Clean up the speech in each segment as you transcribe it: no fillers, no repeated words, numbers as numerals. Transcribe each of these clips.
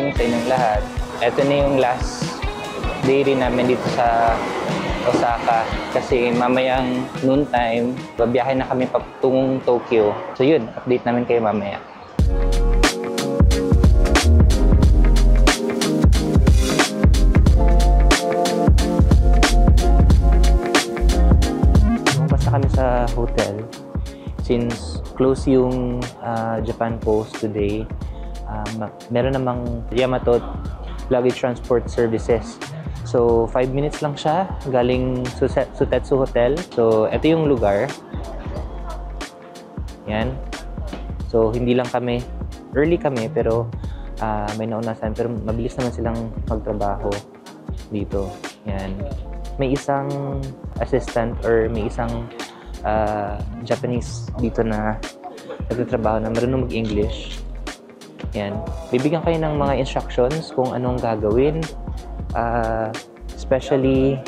morning sa inyong lahat. Ito na yung last day rin namin dito sa Osaka kasi mamayang noontime, babiyahe na kami patungong Tokyo. So yun, update namin kayo mamaya. Basta kami sa hotel. Since close yung Japan Post today, meron namang Yamato luggage transport services. So 5 minutes lang siya galing Sutetsu Hotel. So ito yung lugar. Yan. So hindi lang kami, early kami pero may naunasan, pero mabilis naman silang magtrabaho dito. Yan. May isang assistant or may isang Japanese dito na nagtatrabaho na marunong mag-English. Yan. Bibigyan kayo ng mga instructions kung anong gagawin. Especially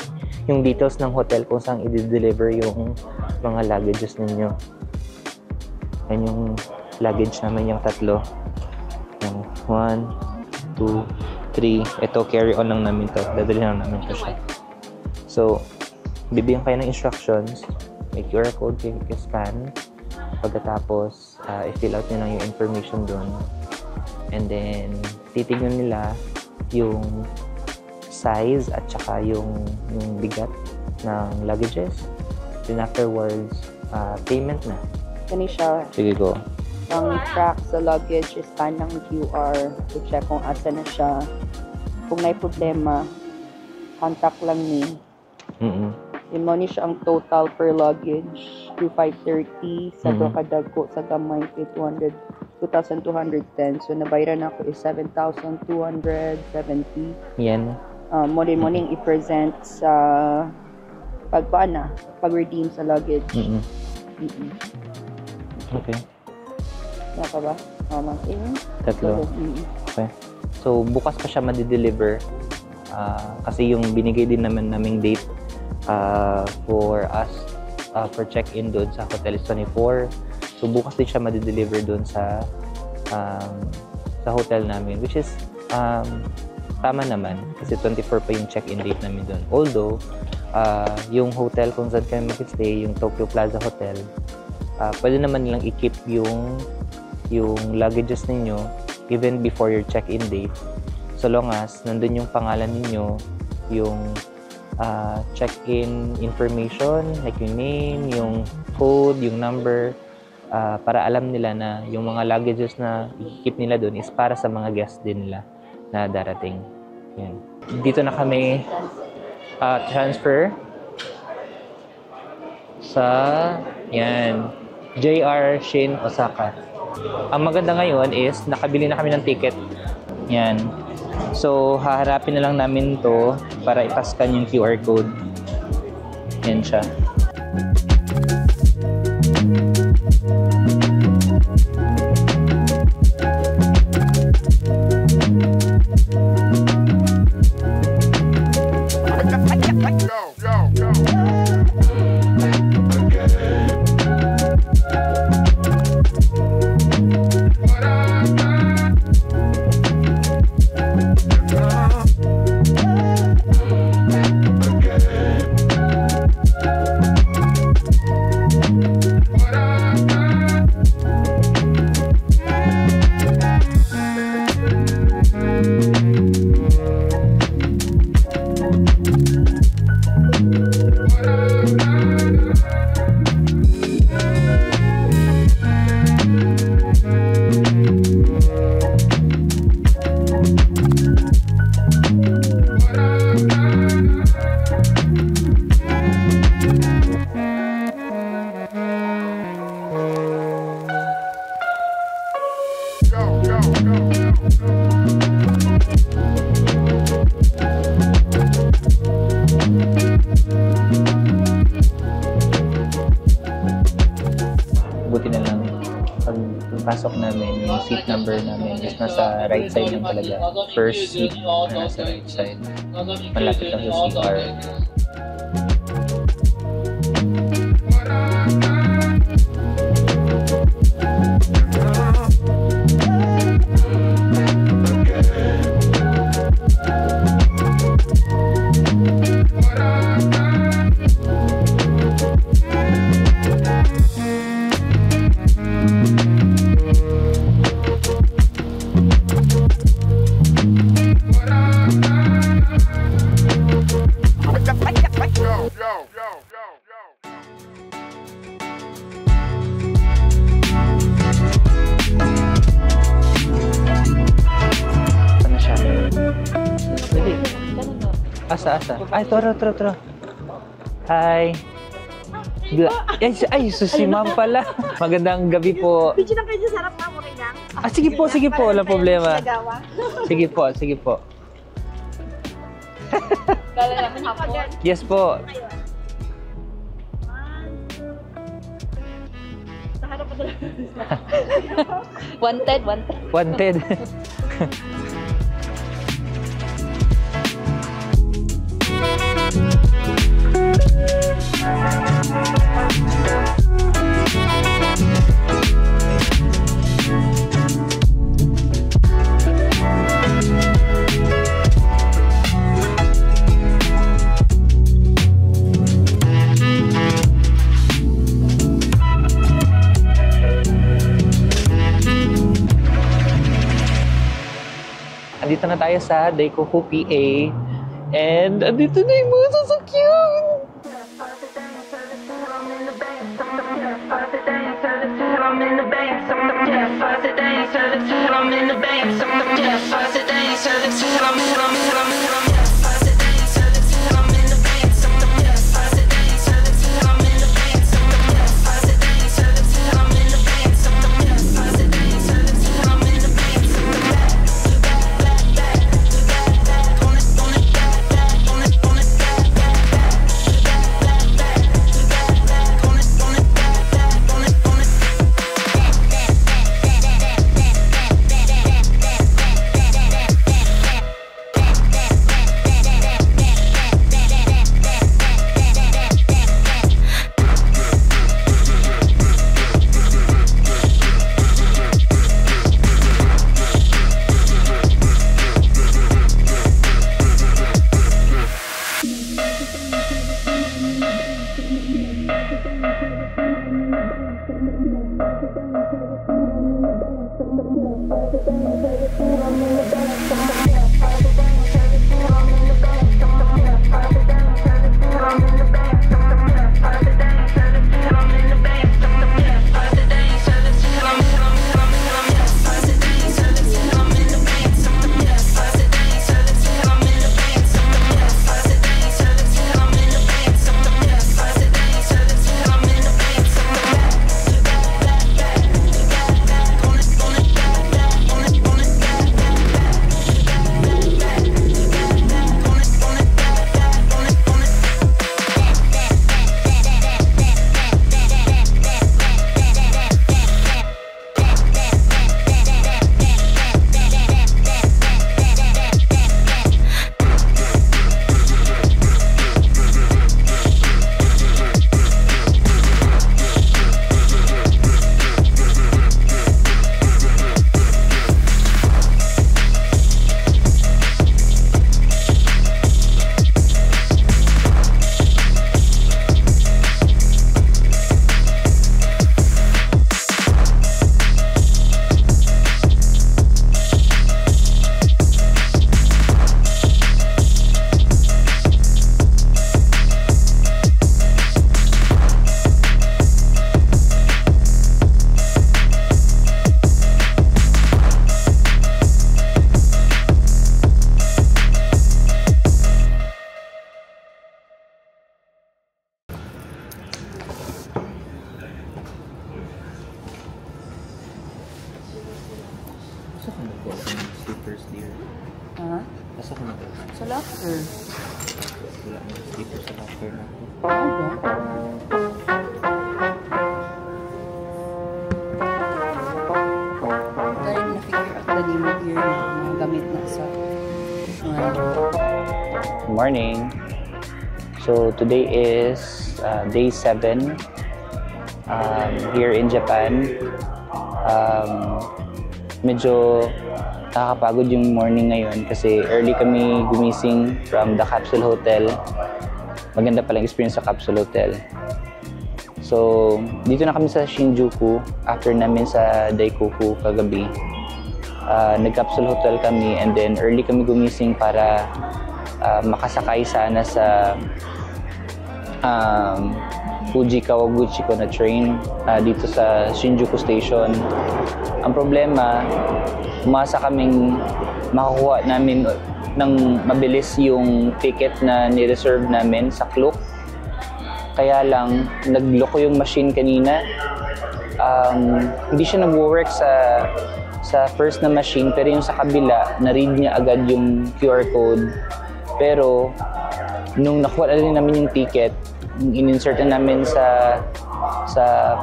yung details ng hotel kung saan i-deliver yung mga luggages ninyo. Yan yung luggage namin, yung tatlo. Yung 1, 2, 3. Ito, carry-on lang namin to. Dadali lang namin to siya. So, bibigyan kayo ng instructions. May QR code kayo i-scan. Pagkatapos, i-fill out nyo lang yung information doon. And then, titignan nila yung size at saka yung bigat ng luggages. Then afterwards, payment na. Ganun siya. Sige, go. Ang track sa luggage, scan ng QR to check kung asa na siya. Kung may problema, contact lang ni. Yung money siya ang total per luggage, 2,530. Sa kadagko, sa gamay, 2,210. So, nabayaran ako is 7,270. Yan. Morning i-present sa pag-redeem sa luggage. Okay. Naka ba? Tatlo. Okay. So, bukas pa siya madi-deliver. Kasi yung binigay din naman naming date for us for check-in doon sa hotel is 24. So, bukas din siya madi-deliver doon sa hotel namin, which is tama naman kasi 24 pa yung check-in date namin doon. Although, yung hotel kung saan kami mag-stay, yung Tokyo Plaza Hotel, pwede naman nilang i-keep yung luggages ninyo even before your check-in date. So long as nandun yung pangalan ninyo, yung check-in information, like yung name, yung code, yung number, para alam nila na yung mga luggages na i-keep nila doon is para sa mga guests din nila na darating. Yan. Dito na kami transfer sa JR Shin Osaka. Ang maganda ngayon is nakabili na kami ng ticket. Yan. So, haharapin na lang namin to para ipaskan yung QR code. Yan siya. Pasok namin, yung seat number namin is nasa right side lang talaga. First seat na nasa right side. Malapit lang sa CR. Asa? Ay, tara. Hi. Ay, si ma'am pala. Magandang gabi po. Video lang kayo sa harap na mo rin lang. Sige po, walang problema. Sige po. Kala namin hapon. Yes po. Sa harap pa talaga. Wanted. Andito na tayo sa Daikoku PA. And andito na yung mga so cute! Asa ka nagkuha ng slippers dear? Ha? Asa ka nagkuha? Sa locker. Wala ng slippers sa locker na ako. Dahil na-figure out na nimo here na gamit na sa Good morning. So today is day 7 here in Japan. Medyo nakakapagod yung morning ngayon kasi early kami gumising from the Capsule Hotel. Maganda palang experience sa Capsule Hotel. So, dito na kami sa Shinjuku after namin sa Daikoku kagabi. Nag-Capsule Hotel kami and then early kami gumising para makasakay sana sa Fuji Kawaguchi ko na train dito sa Shinjuku Station. Ang problema, umasa kaming ng mabilis yung ticket na ni-reserve namin sa Klook. Kaya lang, nagloko yung machine kanina. Hindi siya nag-work sa first na machine, pero yung sa kabila, na-read niya agad yung QR code. Pero, nung nakuha na rin namin yung ticket, in-insert na namin sa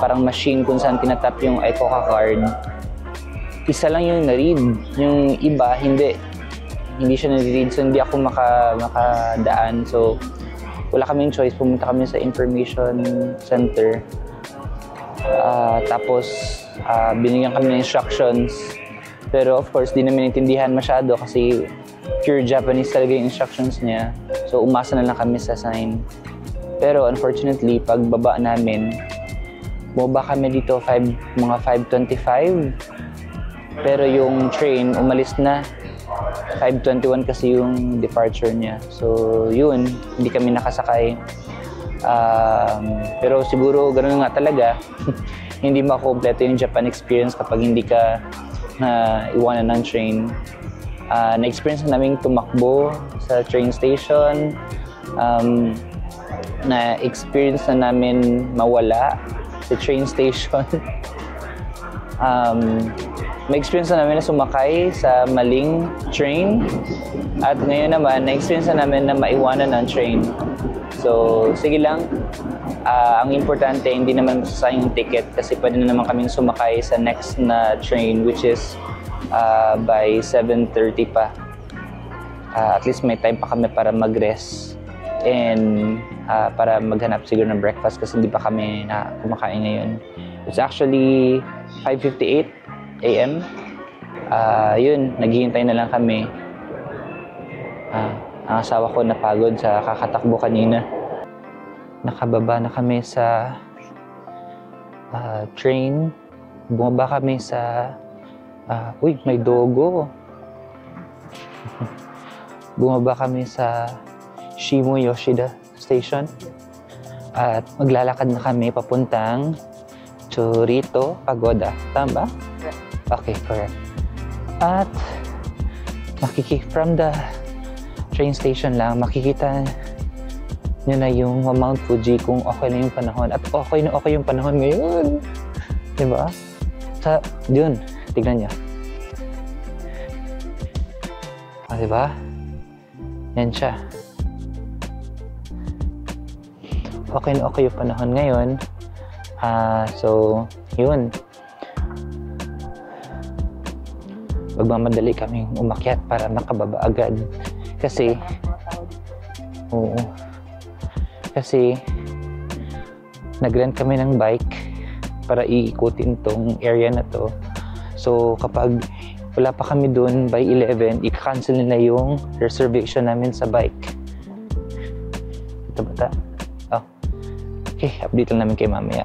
parang machine kung saan tinatap yung iCoca card, isa lang yung na-read. Yung iba, hindi siya na-read. So, hindi ako makadaan. So, wala kaming choice. Pumunta kami sa information center. Tapos, binigyan kami ng instructions. Pero, of course, di namin intindihan masyado kasi pure Japanese talaga yung instructions niya. So, umasa na lang kami sa sign. Pero, unfortunately, pagbaba namin, bumaba kami dito mga 5:25. Pero yung train, umalis na. 5:21 kasi yung departure niya. So, yun. Hindi kami nakasakay. Pero siguro, ganoon nga talaga. Hindi makompleto yung Japan experience kapag hindi ka iwanan ng train. Na-experience na namin tumakbo sa train station. Na-experience na namin mawala sa train station. May experience na namin na sumakay sa maling train at ngayon naman na-experience na namin na maiwanan ng train. So, sige lang. Ang importante, hindi naman masasayang yung ticket kasi pwede na naman kaming sumakay sa next na train which is by 7:30 pa. At least may time pa kami para mag-rest and para maghanap siguro ng breakfast kasi hindi pa kami kumakain ngayon. It's actually 5:58 AM. Yun, naghihintay na lang kami. Ang asawa ko napagod sa kakatakbo kanina. Nakababa na kami sa train. Bumaba kami sa... uy, may dogo. Bumaba kami sa Shimo Yoshida Station. At maglalakad na kami papuntang Chorito Pagoda. Tama ba? Okay, correct. At from the train station lang, makikita nyo na yung Mount Fuji kung okay na yung panahon. At okay yung panahon ngayon. Diba? Yun, tignan nyo. Diba? Yan siya. Okay na okay yung panahon ngayon. So, yun. Magmamadali kaming umakyat para makababa agad. Kasi, nag-rent kami ng bike para iikutin tong area na to. So, kapag wala pa kami dun by 11, i-cancel nila yung reservation namin sa bike. Ito bata? Oh. Okay, update lang namin kay mamaya.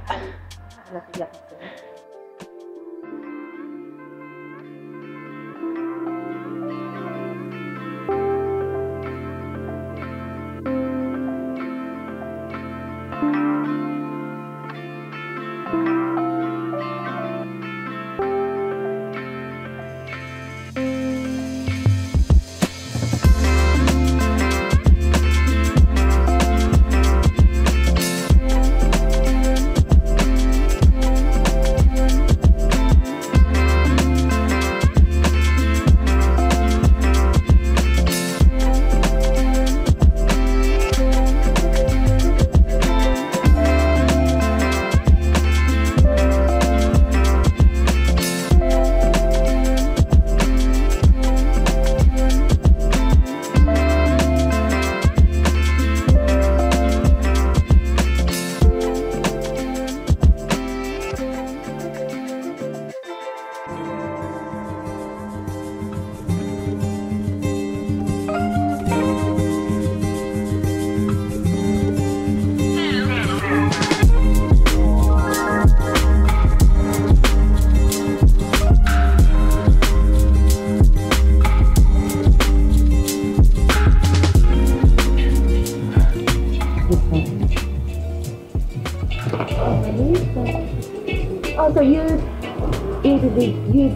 Oh, so you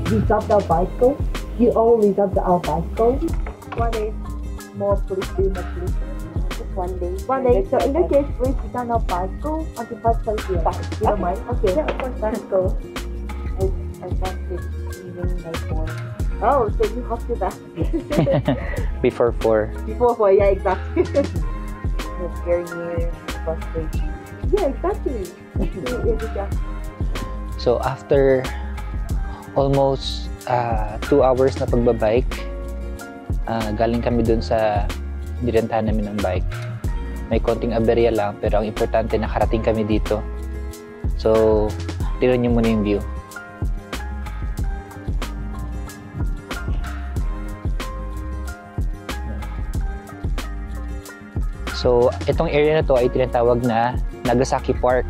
reserved our bicycle? You all reserved our bicycle? What is? more police day, not police. Just one day. One day. So in that case, please we can now pass go until past 5 p.m. You don't mind? Okay. Yeah, of course, let's go. I can't sleep even by 4. Oh, so you have to that. Before 4. Before 4, yeah, exactly. It's very near the bus station. Yeah, exactly. Yeah. So after almost 2 hours na pagbabike, galing kami dun sa direntahan namin ng bike. May konting aberya lang, pero ang importante nakarating kami dito. So, tignan niyo muna yung view. So, itong area na to ay tinatawag na Nagasaki Park.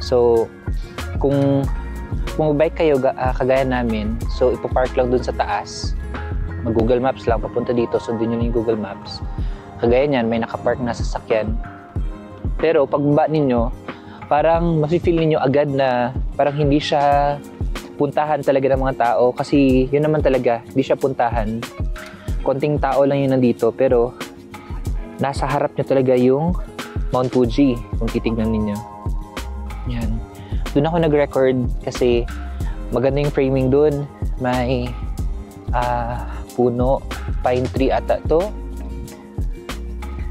So, kung bumabike kayo kagaya namin, so ipapark lang dun sa taas. Mag-Google Maps lang, papunta dito, sundin nyo yung Google Maps. Kagaya niyan, may nakapark na sasakyan. Pero pagbaba ninyo, parang mafe-feel ninyo agad na parang hindi siya puntahan talaga ng mga tao. Kasi yun naman talaga, hindi siya puntahan. Konting tao lang yun nandito, pero nasa harap nyo talaga yung Mount Fuji, kung titignan ninyo. Yan. Doon ako nag-record kasi maganda yung framing doon. May puno, pine tree ata to.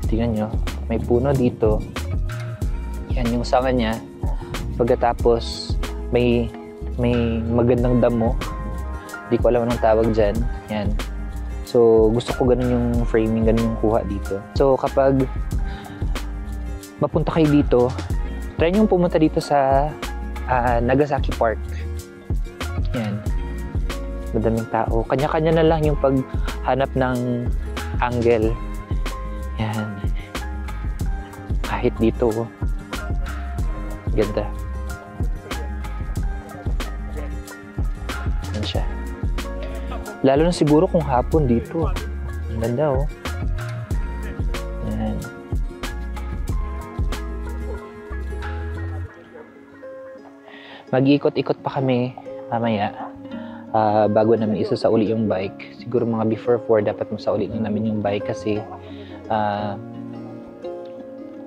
Tingnan nyo, may puno dito. Yan yung sanga niya. Pagkatapos, may magandang damo. Di ko alam anong tawag dyan. Yan. So, gusto ko ganun yung framing, ganun yung kuha dito. So, kapag mapunta kayo dito, try nyo pumunta dito sa Nagasaki Park. Yan. Madaming tao. Kanya-kanya na lang yung paghanap ng angle. Yan. Kahit dito. Ganda. Yan siya. Lalo na siguro kung hapon dito. Ang ganda, oh. Yan. Mag-iikot-ikot pa kami mamaya bago namin isasauli yung bike. Siguro mga before 4 dapat masauli na namin yung bike kasi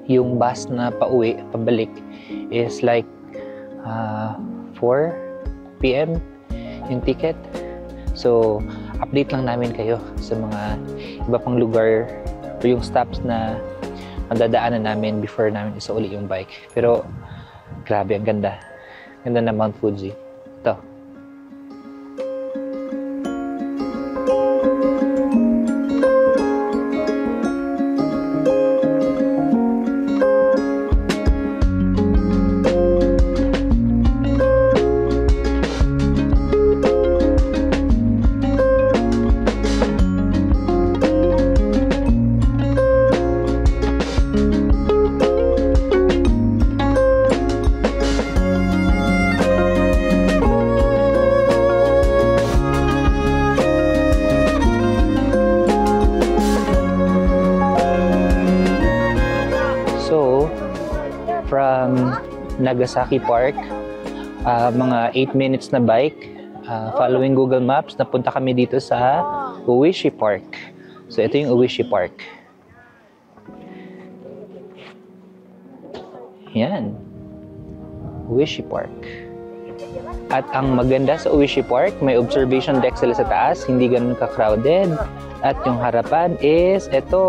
yung bus na pauwi, pabalik is like 4 p.m. yung ticket. So, update lang namin kayo sa mga iba pang lugar o yung stops na madadaanan namin before namin isauli yung bike. Pero, grabe, ang ganda. Ganda na Mount Fuji. Ito. From Nagasaki Park, mga 8 minutes na bike. Following Google Maps, napunta kami dito sa Uwishi Park. So, ito yung Uwishi Park. Yan. Uwishi Park. At ang maganda sa Uwishi Park, may observation deck sila sa taas, hindi ganun ka-crowded. At yung harapan is ito.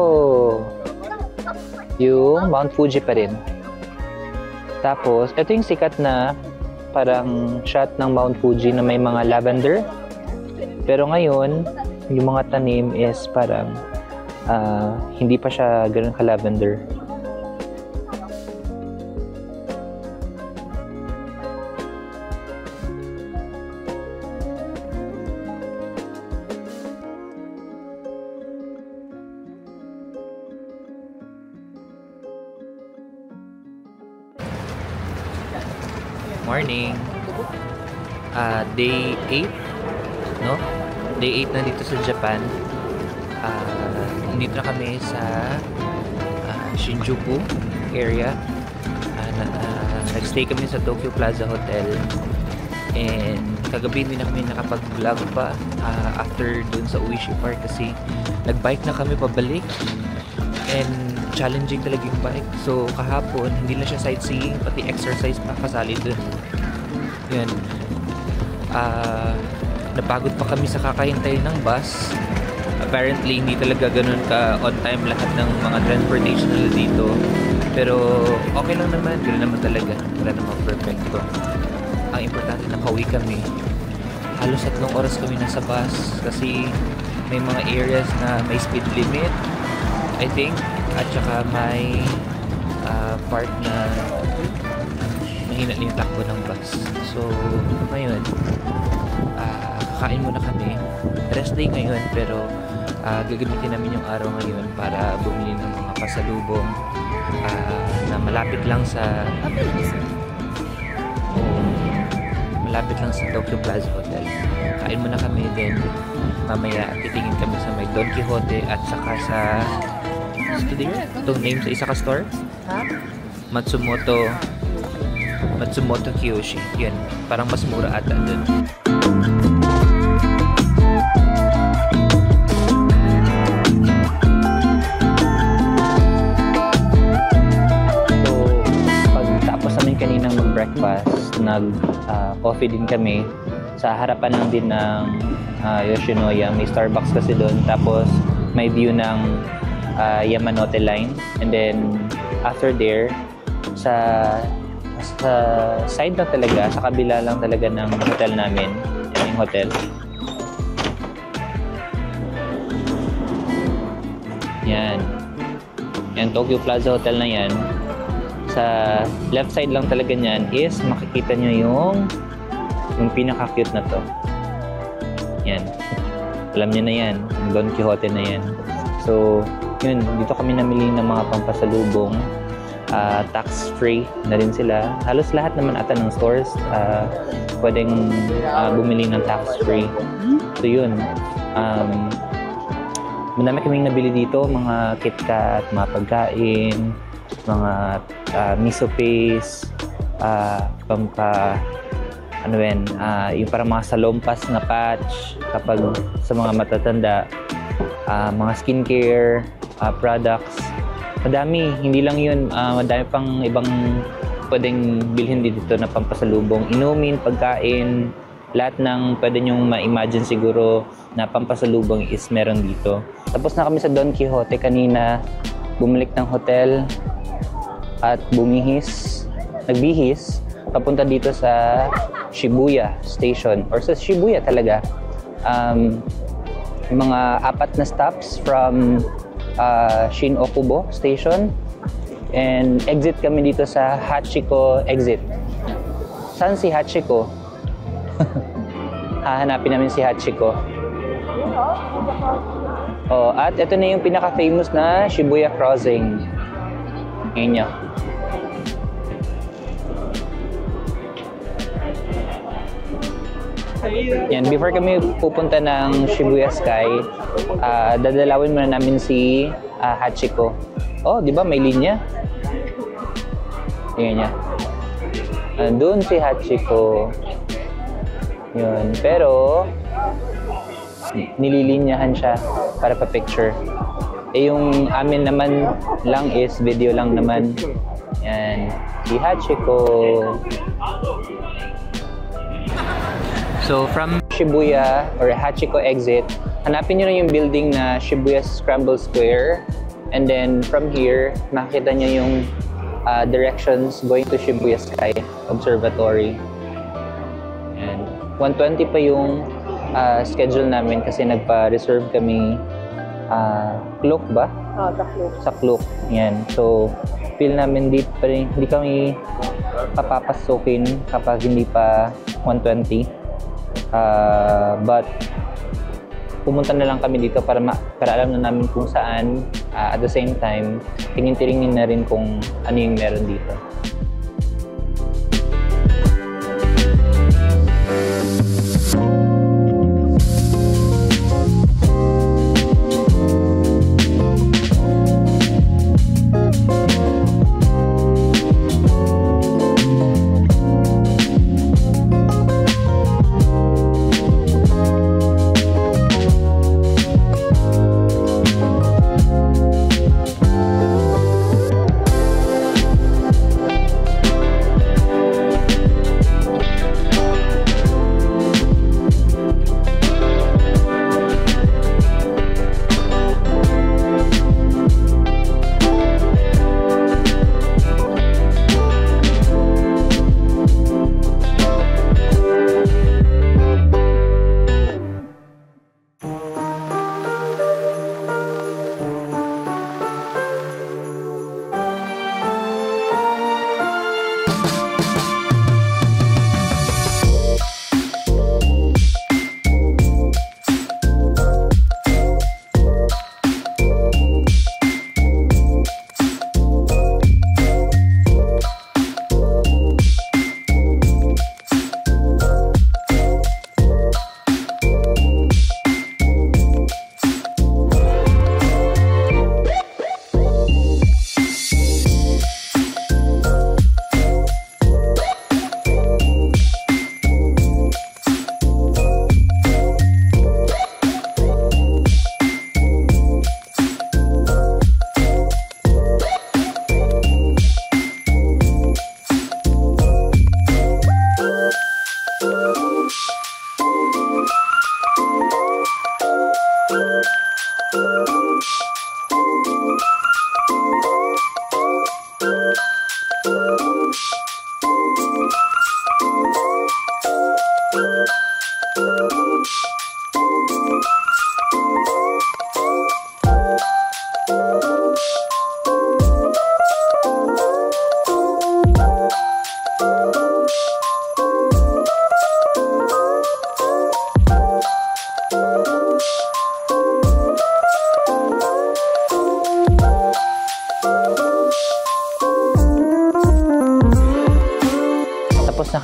Yung Mount Fuji pa rin. Tapos, ito yung sikat na parang shot ng Mount Fuji na may mga lavender. Pero ngayon, yung mga tanim is parang hindi pa siya ganun ka-lavender. Morning. Day 8, no? Day 8 na dito sa Japan. Nandito na kami sa Shinjuku area. Nag-stay kami sa Tokyo Plaza Hotel. And kagabi hindi na kami nakapag-vlog pa after dun sa Uishi Park kasi nag-bike na kami pabalik and challenging talaga yung bike. So kahapon hindi na siya sightseeing, pati exercise pa kasali dun. Yan. Napagod pa kami sa kakahintay ng bus. Apparently hindi talaga ganun ka on time lahat ng mga transportation nila dito. Pero okay lang naman, ganoon naman talaga. Wala namang perfecto. Ang importante nakauwi kami. Halos 3 oras kami nasa bus kasi may mga areas na may speed limit, I think, at saka may part na mahina yung takbo ng bus. So ngayon kakain muna kami. Rest day ngayon pero gagamitin namin yung araw ngayon para bumili ng mga pasalubong na malapit lang sa Tokyo Plaza Hotel. Kain muna kami, then mamaya titingin kami sa may Don Quixote at saka sa itong name sa isa ka store? Matsumoto Kiyoshi. Yan, parang mas mura ata dun. Kaninang mag-breakfast, nag-coffee din kami. Sa harapan lang din ng Yoshinoya. May Starbucks kasi doon. Tapos may view ng Yamanote Line. And then after there, sa side lang talaga, sa kabila lang talaga ng hotel namin. Yan yung hotel. Yan. Yan, Tokyo Plaza Hotel na yan. Sa left side lang talaga niyan is makikita nyo yung pinaka-cute na to. Yan. Alam niyo na yan. Yung Don Quixote na yan. So, yun. Dito kami namili ng mga pampasalubong. Tax-free na rin sila. Halos lahat naman ata ng stores pwedeng bumili ng tax-free. So, yun. Madami kaming nabili dito. Mga KitKat, mga pagkain, mga miso paste, yung parang mga salompas na patch kapag sa mga matatanda, mga skincare products. Madami, hindi lang yun, madami pang ibang pwedeng bilhin dito na pampasalubong. Inumin, pagkain, lahat ng pwede nyong ma-imagine siguro na pampasalubong is meron dito. Tapos na kami sa Don Quixote kanina, bumalik ng hotel at nagbihis papunta dito sa Shibuya Station or sa Shibuya talaga. Mga 4 na stops from Shin-Okubo Station and exit kami dito sa Hachiko exit. Saan si Hachiko? Hahanapin namin si Hachiko. At ito na yung pinaka-famous na Shibuya Crossing. Ngayon nyo. Yan, before kami pupunta ng Shibuya Sky, dadalawin muna namin si Hachiko. Oh, di ba may linya? Yan niya. Doon si Hachiko. Yun. Pero, nililinyahan siya para pa-picture. Yung amin naman lang is video lang naman. Yan. Si Hachiko. So, from Shibuya or Hachiko exit, hanapin nyo na yung building na Shibuya Scramble Square. And then, from here, makikita nyo yung directions going to Shibuya Sky Observatory. And 1:20 pa yung schedule namin kasi nagpa-reserve kami Klook ba? Sa Klook. Sa Klook. Yan. So, feel namin hindi kami papapasukin kapag hindi pa 1:20. But pumunta na lang kami dito para alam na namin kung saan. At the same time, tingin-tingin na rin kung ano yung meron dito.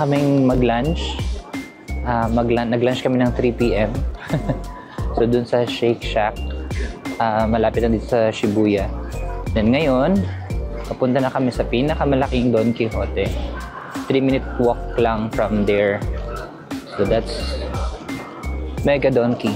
kaming mag-lunch. Nag-lunch kami ng 3 p.m. So dun sa Shake Shack, malapit lang dito sa Shibuya. Then ngayon, papunta na kami sa pinakamalaking Don Quixote. 3-minute walk lang from there. So that's Mega Donkey.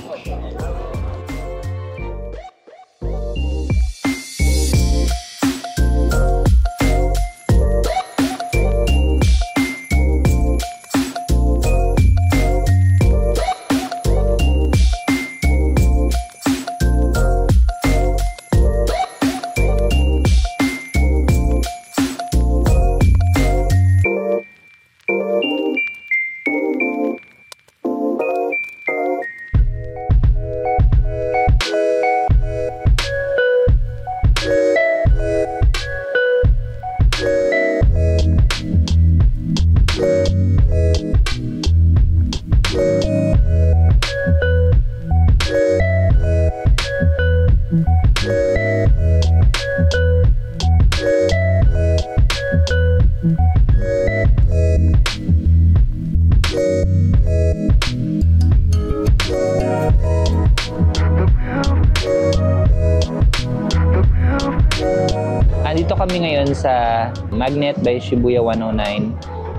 Andito kami ngayon sa Magnet by Shibuya 109.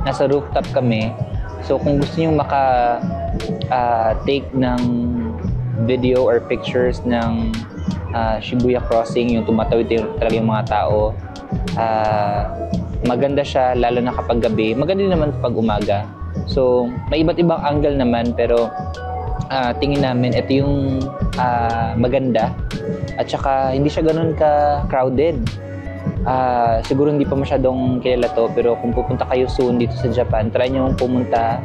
Nasa rooftop kami. So kung gusto niyo take ng video or pictures ng Shibuya Crossing, yung tumatawid talaga yung mga tao, maganda siya lalo na kapag gabi. Maganda din naman pag umaga. So may iba't ibang angle naman, pero tingin namin ito yung maganda. At saka hindi siya ganun ka-crowded. Siguro hindi pa masyadong kilala to, pero kung pupunta kayo soon dito sa Japan, try nyo pumunta,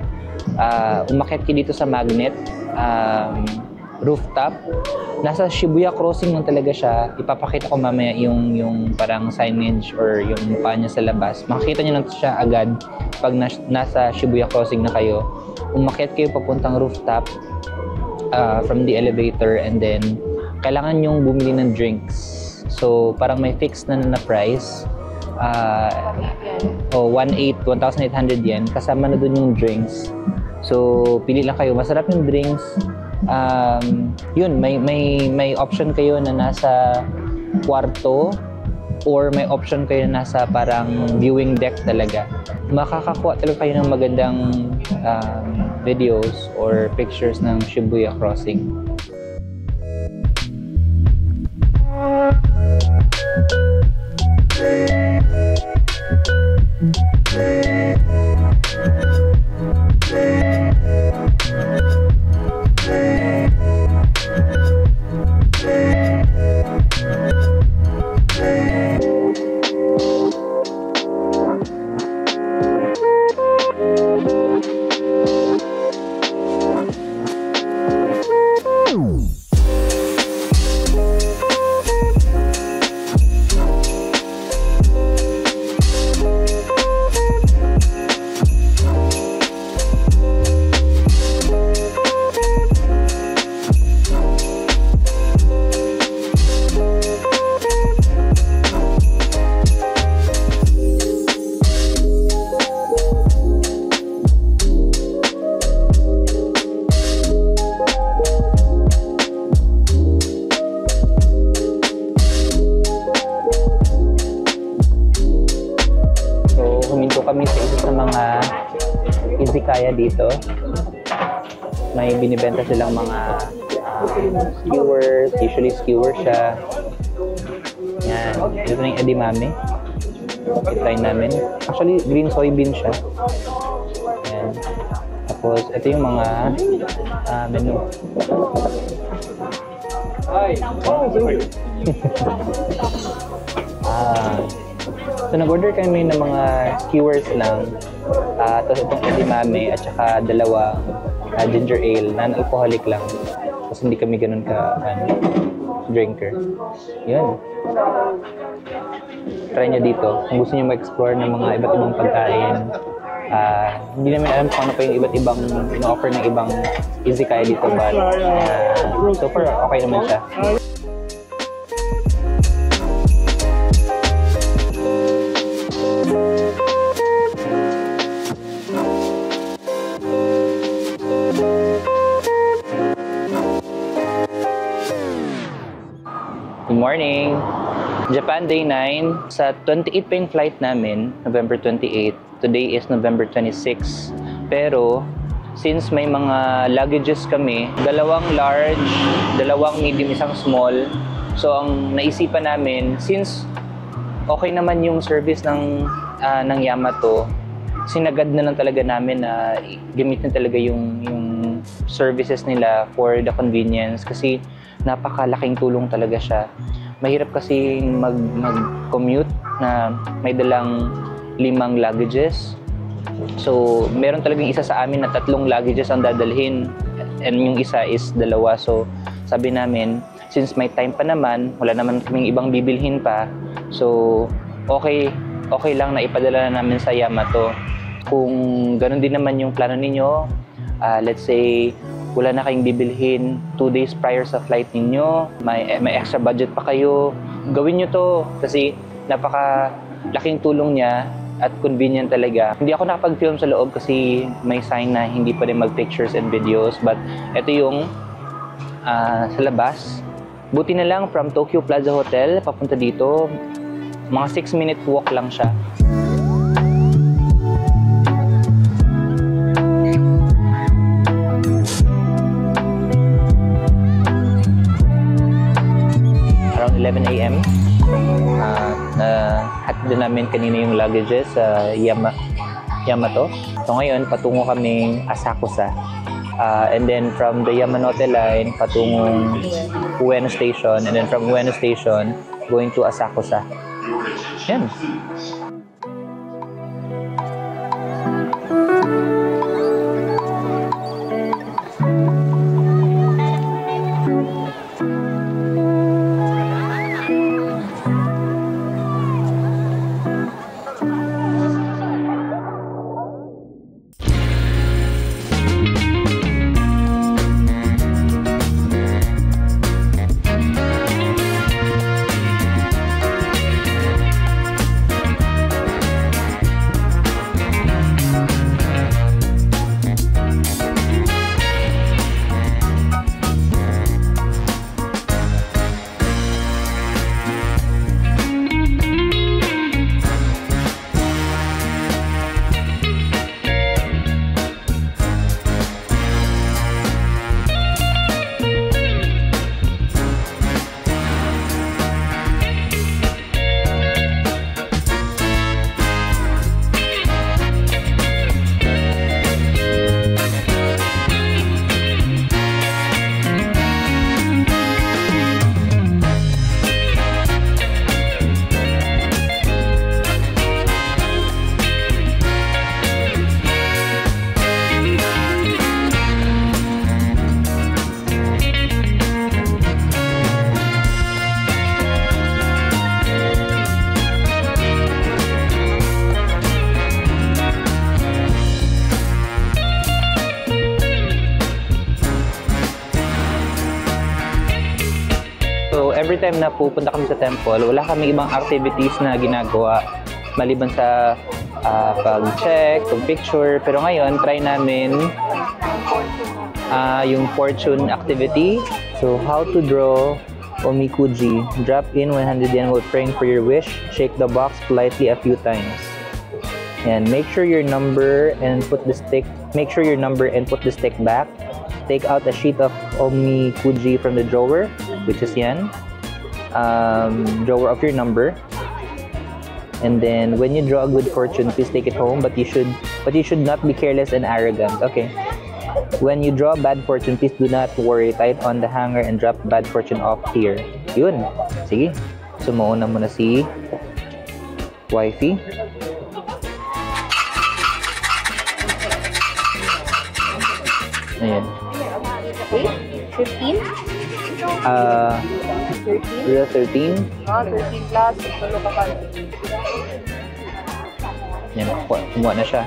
umakyat kayo dito sa Magnet rooftop. Nasa Shibuya Crossing lang talaga siya. Ipapakita ko mamaya yung parang signage or yung mukha niya sa labas. Makikita nyo lang siya agad pag nasa Shibuya Crossing na kayo. Umakyat kayo papuntang rooftop from the elevator, and then kailangan nyong bumili ng drinks. So, parang may fixed na price. 1,800 yen. Kasama na dun yung drinks. So, pili lang kayo. Masarap yung drinks. Yun, may option kayo na nasa kwarto, or may option kayo na nasa parang viewing deck talaga. Makakakuha talaga kayo ng magandang videos or pictures ng Shibuya Crossing. Kami sa isa sa mga izakaya dito. May binibenta silang mga skewers. Usually skewer siya. Yan. Ito na yung edamame. I-try namin. Actually, green soybean siya. Yan. Tapos, ito yung mga menu. So, nag-order kami ng mga skewers lang. Tapos itong edamame at saka dalawang ginger ale, non-alcoholic lang. Tapos hindi kami ganun drinker. Yun. Try nyo dito. Kung gusto nyo mag-explore ng mga iba't ibang pagkain. Hindi namin alam kung ano pa yung iba't ibang ino-offer ng ibang izakaya dito. But so far, okay naman siya. morning! Japan Day 9. Sa 28 pa yung flight namin, November 28. Today is November 26. Pero, since may mga luggages kami, 2 large, 2 medium, 1 small. So, ang naisipan namin, since okay naman yung service ng Yamato, sinagad na lang talaga namin na gamitin talaga yung services nila for the convenience kasi napakalaking tulong talaga siya. Mahirap kasi mag-commute na may dalang 5 luggages. So, meron talagang isa sa amin na 3 luggages ang dadalhin and yung isa is 2. So, sabi namin, since may time pa naman, wala naman kaming ibang bibilhin pa. So, okay lang na ipadala na namin sa Yamato. Kung ganun din naman yung plano ninyo, let's say, wala na kayong bibilhin 2 days prior sa flight ninyo, may extra budget pa kayo, gawin nyo to kasi napaka-laking tulong niya at convenient talaga. Hindi ako nakapag-film sa loob kasi may sign na hindi pa rin mag-pictures and videos, but ito yung sa labas. Buti na lang from Tokyo Plaza Hotel papunta dito, mga 6-minute walk lang siya. Around 11 a.m. Hatid namin kanina yung luggages sa Yamato. So ngayon, patungo kaming Asakusa. And then from the Yamanote line, patungong Ueno Station. And then from Ueno Station, going to Asakusa. Yan. Every time na pupunta kami sa temple, wala kami ibang activities na ginagawa maliban sa pag-check, pag-picture. Pero ngayon, try namin yung fortune activity. So, how to draw omikuji. Drop in 100 yen while praying for your wish. Shake the box politely a few times. And make sure your number and put the stick back. Take out a sheet of omikuji from the drawer, which is yan. Drawer of your number, and then when you draw a good fortune, please take it home, but you should not be careless and arrogant. Okay, when you draw bad fortune, please do not worry, tie it on the hanger and drop bad fortune off here. Yun, sige, sumuuna muna si wifey. Ayan. 15? 13. 13 plus. Tulo ka pa. Yan, kumuha na siya.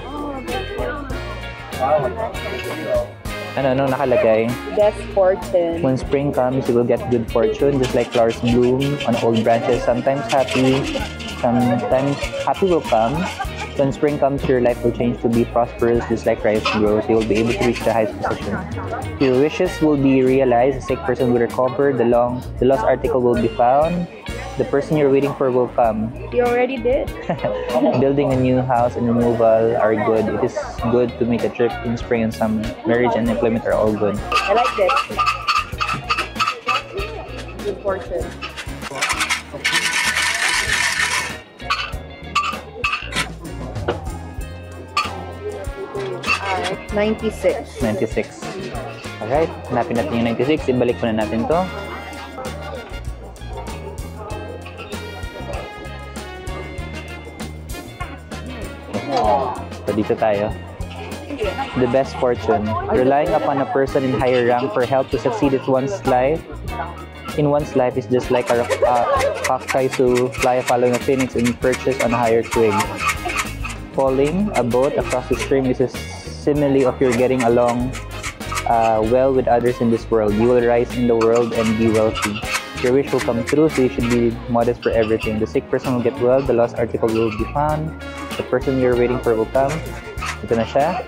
Ano nakalagay? Best fortune. When spring comes, you will get good fortune, just like flowers bloom on old branches. Sometimes happy will come, When spring comes, your life will change to be prosperous, just like rice grows. You will be able to reach the highest position. Your wishes will be realized. The sick person will recover. The lost article will be found. The person you're waiting for will come. You already did. Building a new house and removal are good. It is good to make a trip in spring and summer. Marriage and employment are all good. I like this. Good fortune. Alright, 96. 96. Alright, hanapin natin yung 96. Ibalik muna natin to. So, dito tayo. The best fortune. Relying upon a person in higher rank for help to succeed in one's life is just like a cock tries to fly following a phoenix and perches on a higher twig. Pulling a boat across the stream is a simile of your getting along well with others in this world. You will rise in the world and be wealthy. Your wish will come true, so you should be modest for everything. The sick person will get well. The lost article will be found. The person you're waiting for will come. Ito na siya.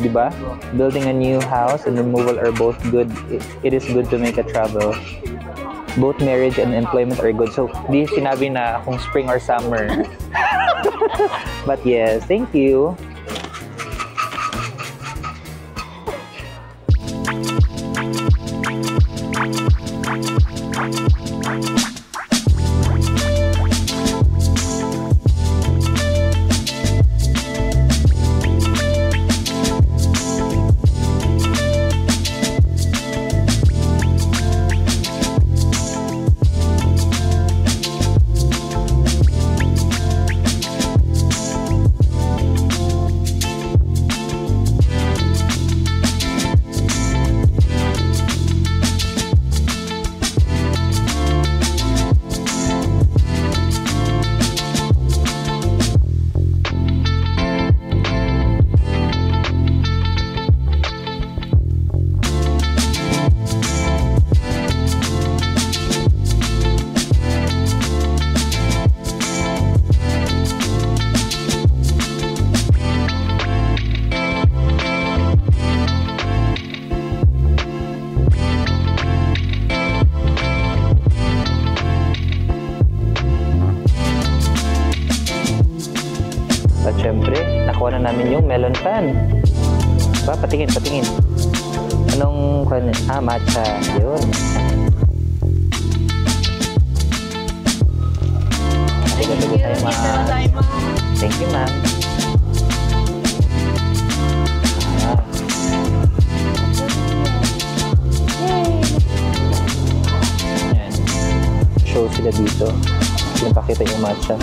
Diba? Building a new house and removal are both good. It is good to make a travel. Both marriage and employment are good. So, di sinabi na kung spring or summer. But yes, thank you. At syempre, nakuha na namin yung melon pan. Ba, patingin. Anong kan? Matcha. Yun. Arigato gozaimasu. Thank you, ma'am. Ayan. Show sila dito. Pinapakita yung matcha.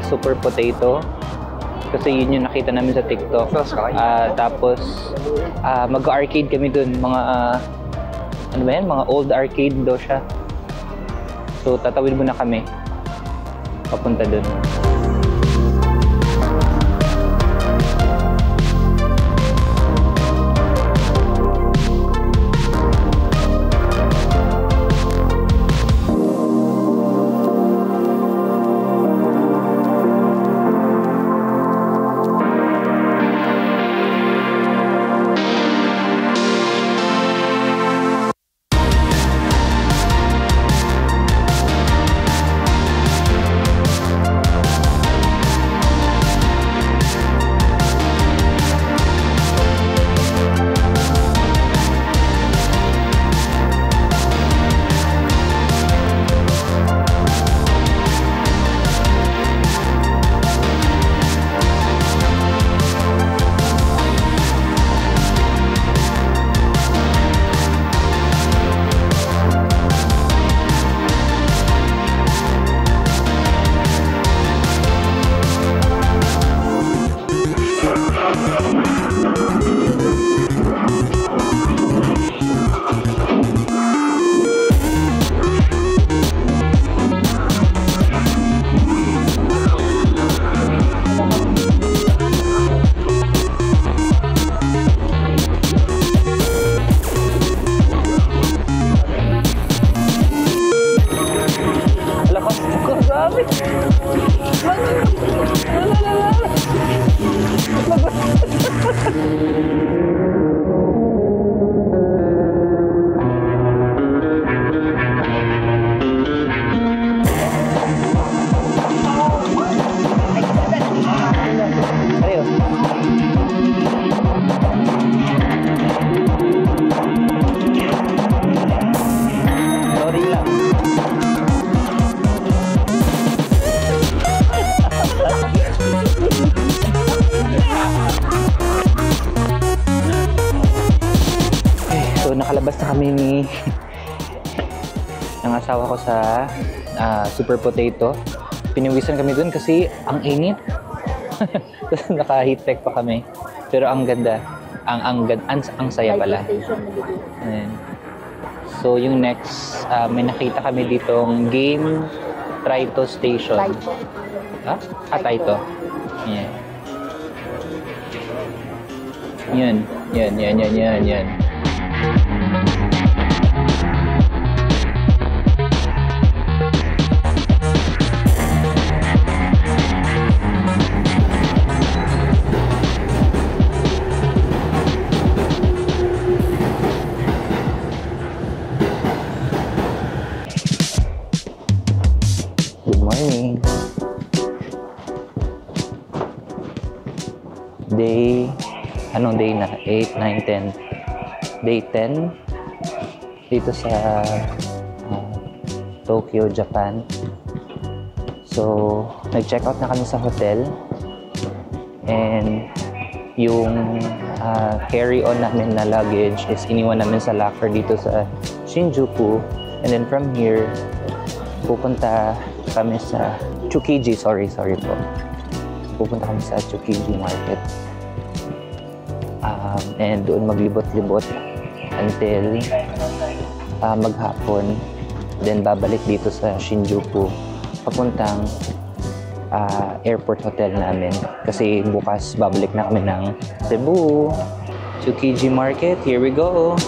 Super potato. Kasi yun yung nakita namin sa TikTok. Tapos, mag-arcade kami dun. Mga, ano ba yan? Mga old arcade daw siya. So, tatawid muna kami. Papunta dun. Nakalabas na kami ng asawa ko sa Super Potato. Piniwisan kami dun kasi ang init. Naka-heat tech pa kami. Pero ang ganda. Ang saya pala. Ayan. So yung next, may nakita kami ditong Game Taito Station. Ha? Taito. Yeah. Yan. Good morning. Anong day na? 8, 9, 10. Day 10 dito sa Tokyo, Japan. So, nag-check out na kami sa hotel. And yung carry-on namin na luggage is iniwan namin sa locker dito sa Shinjuku. And then from here, pupunta kami sa Tsukiji. Sorry po. Pupunta kami sa Tsukiji Market. And doon maglibot-libot until maghapon. Then babalik dito sa Shinjuku papuntang airport hotel namin. Kasi bukas babalik na kami ng Cebu. Tsukiji Market, here we go!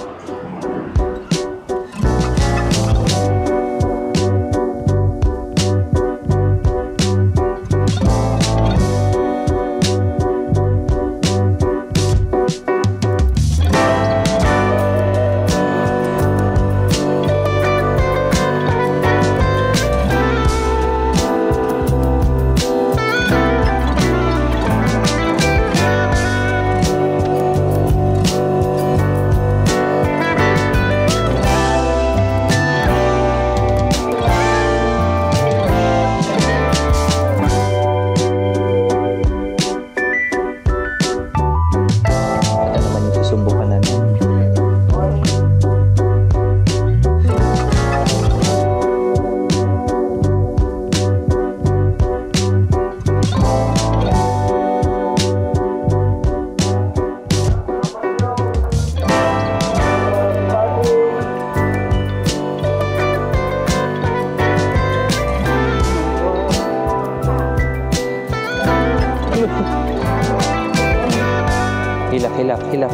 hilap, hilap.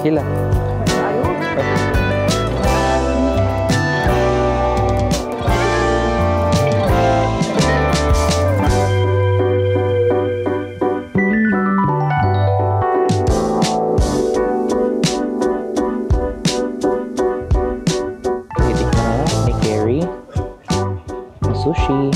Hilap. Titikman na ni Carrie. Ang sushi.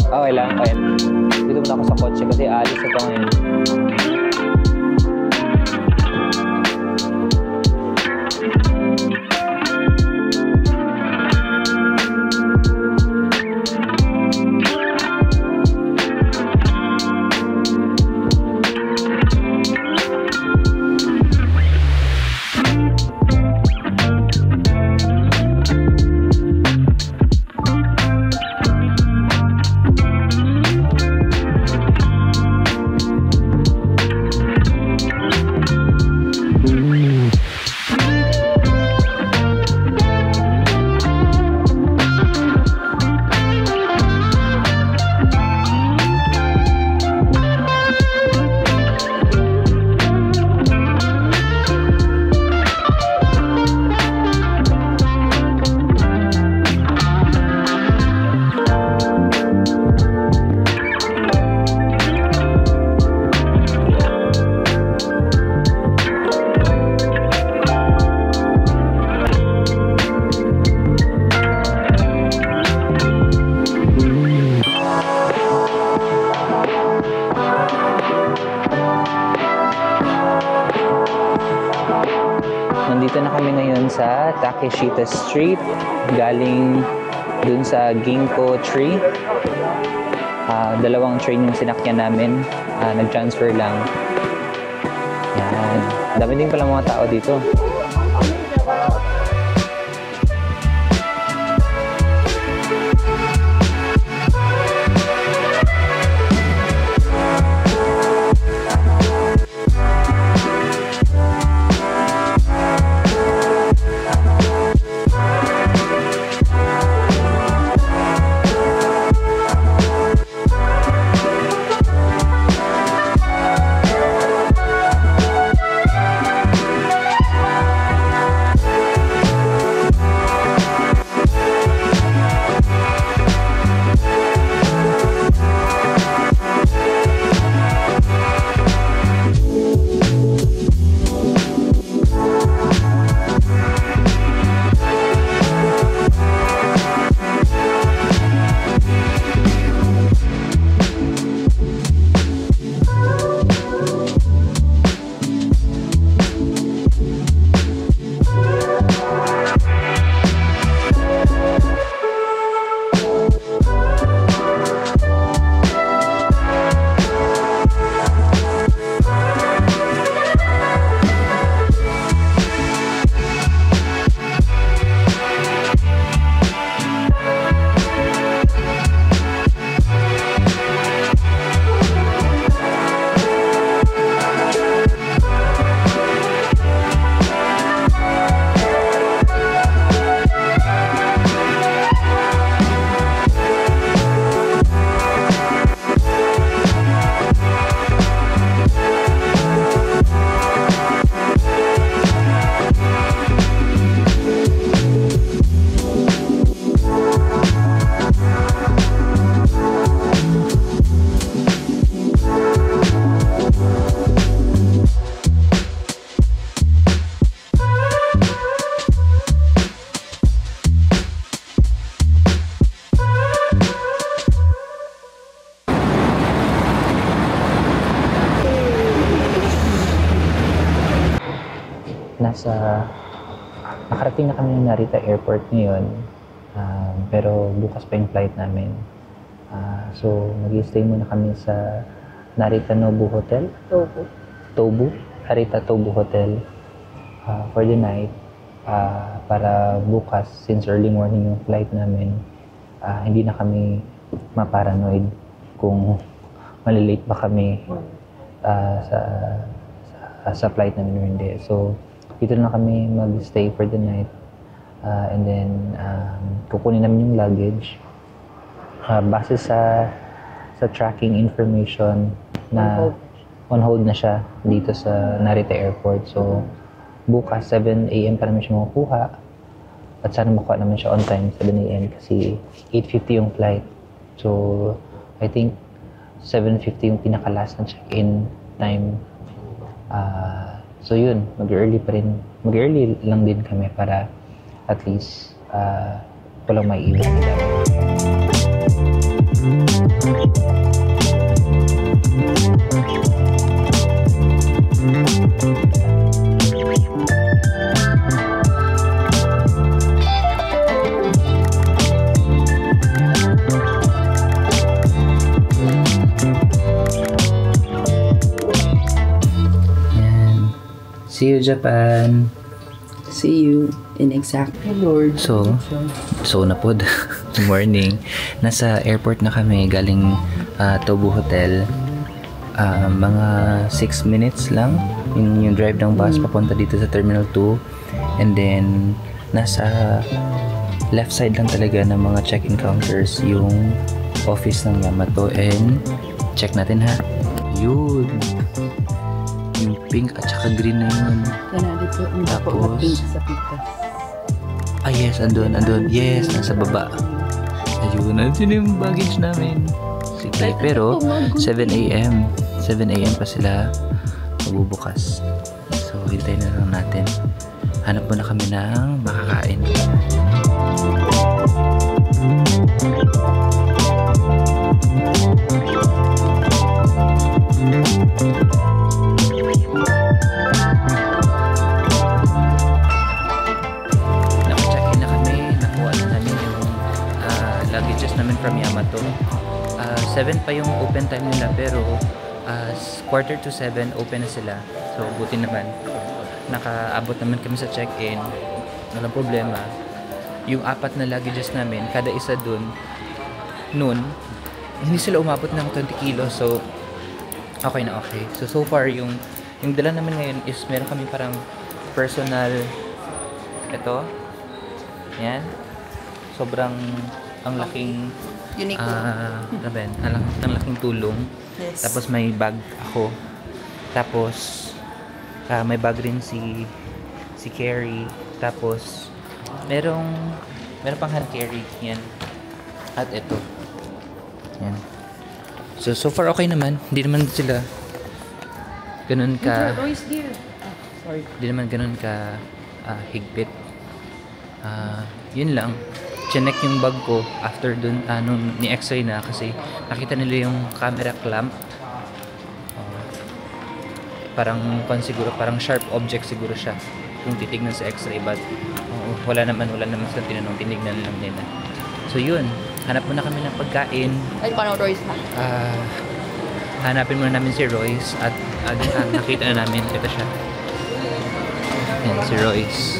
Okay lang, okay. Dito muna ako sa kotse kasi alis ito ngayon. Nandito na kami ngayon sa Takeshita Street, galing dun sa Ginkgo Tree. Dalawang train yung sinakyan namin, nag-transfer lang. Yan. Dami din pala mga tao dito. nakarating na kami ng Narita Airport ngayon. Pero bukas pa yung flight namin. So, nag-stay muna kami sa Narita Nobu Hotel. Tobu. Narita Tobu Hotel for the night. Para bukas, since early morning yung flight namin, hindi na kami maparanoid kung malilate ba kami sa flight namin or hindi. So, dito na kami mag-stay for the night. And then, kukunin namin yung luggage. Base sa tracking information na on hold na siya dito sa Narita Airport. So, bukas 7 a.m. pa namin siya makukuha. At sana makuha naman siya on time, 7 a.m. kasi 8:50 yung flight. So, I think 7:50 yung pinaka-last na check-in time. So yun, mag-early lang din kami para at least walang maiiwan nila. See you, Japan! See you in exactly, Lord. So na po. Good morning. Nasa airport na kami galing Tobu Hotel. Mga 6 minutes lang yung drive ng bus papunta dito sa Terminal 2. And then, nasa left side lang talaga ng mga check-in counters yung office ng Yamato. And check natin ha. Yun. Yung pink at saka green na yun. Tapos, yes, andun. Yes, nasa baba. Ayun, andun yung baggage namin. Sige, pero 7 a.m. 7 a.m. pa sila magbubukas. So, hintayin na lang natin. Hanap muna kami ng makakain. Naka-check-in na kami. Nakuha na namin yung luggages namin from Yamato. 7 pa yung open time nila pero 6:45 open na sila. So, buti naman. Nakaabot naman kami sa check-in. Walang problema. Yung 4 na luggages namin, kada isa dun, noon, hindi sila umabot ng 20 kilos. So, okay na okay. So far, yung dala namin ngayon is meron kami parang personal, ito, yan. Sobrang, ang laking, Unique. ang laking tulong. Yes. Tapos may bag ako. Tapos may bag rin si Carrie. Tapos meron pang hand carry yan. At ito. Yan. So far okay naman. Hindi naman sila ganun ka Hindi naman ganun ka higpit. Yun lang. Chinek yung bag ko after dun nung ni X-ray na kasi nakita nila yung camera clamp. Parang siguro parang sharp object siguro siya kung titignan sa X-ray, but wala naman sa tinanong, tinignan lang nila. So yun, hanap muna kami ng pagkain. Ay, paano Royce ha? Hanapin muna namin si Royce at nakita na namin ito siya. Yan, si Royce.